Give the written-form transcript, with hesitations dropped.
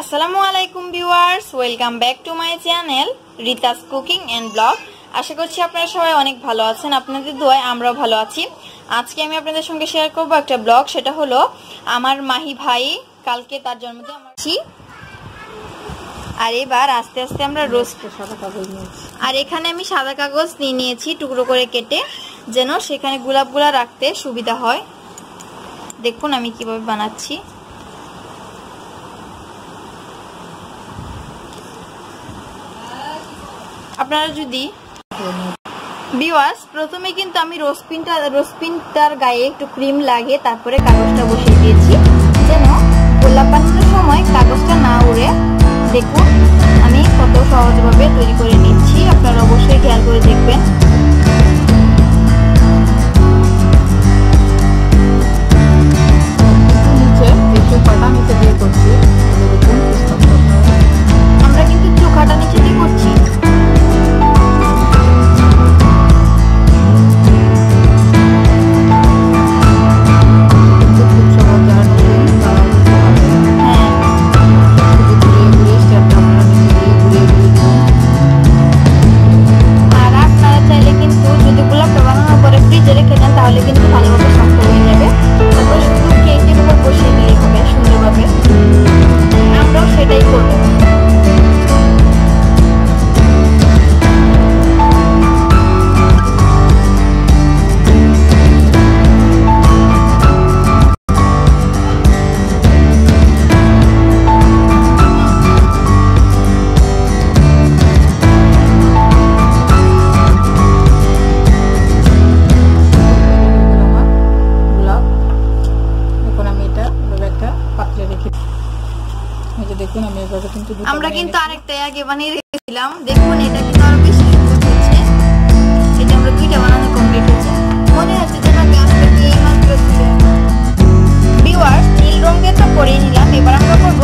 আসসালামু আলাইকুম viewers, welcome back to my channel Rita's cooking and blog. আশা করছি আপনারা সবাই অনেক ভালো আছেন। আপনাদের দোয়ায় আমরাও ভালো আছি। আজকে আমি আপনাদের সঙ্গে শেয়ার করব একটা ব্লগ। সেটা হলো আমার মাহি ভাই কালকে তার জন্মদিন আছি। আর এবার আস্তে আস্তে আমরা রোস্ট সাদা কাগজ নিয়েছি। আর এখানে আমি সাদা কাগজ নিয়েছি টুকরো করে কেটে, যেন সেখানে গোলাপগুলা রাখতে সুবিধা হয়। দেখুন আমি কিভাবে বানাচ্ছি। আপনারা যদি ভিউয়ার্স, প্রথমে কিন্তু আমি রোজপিনটার গায়ে একটু ক্রিম লাগিয়ে তারপরে কাগজটা বসিয়ে দিয়েছি, যেন গোলাপ বানানোর সময় কাগজটা না উড়ে। দেখুন আমি কত সহজভাবে তৈরি করে নিচ্ছি, আপনারা অবশ্যই খেয়াল করে দেখবেন। আমরা কিন্তু চোখাটা নিচে দিয়ে করছি। তাহলে কিন্তু ভালোভাবে শক্ত হয়ে যাবে। তারপর শুধু কেকের উপর বসিয়ে দিলেই হবে সুন্দরভাবে। আমরাও সেটাই করব। আমরা কিন্তু আরেকটা আগে বানিয়ে রেখেছিলাম। দেখুন এটা কিন্তু আরো বেশি সুন্দর হয়েছে। এটা আমরা দুইটা বানানো কমপ্লিট হয়েছে। মনে হচ্ছে যেন গাছটা দিয়ে মাত্র ছিল। ভিউয়ার্স, নীল রঙের তো করে নিলাম। এবার আমরা করব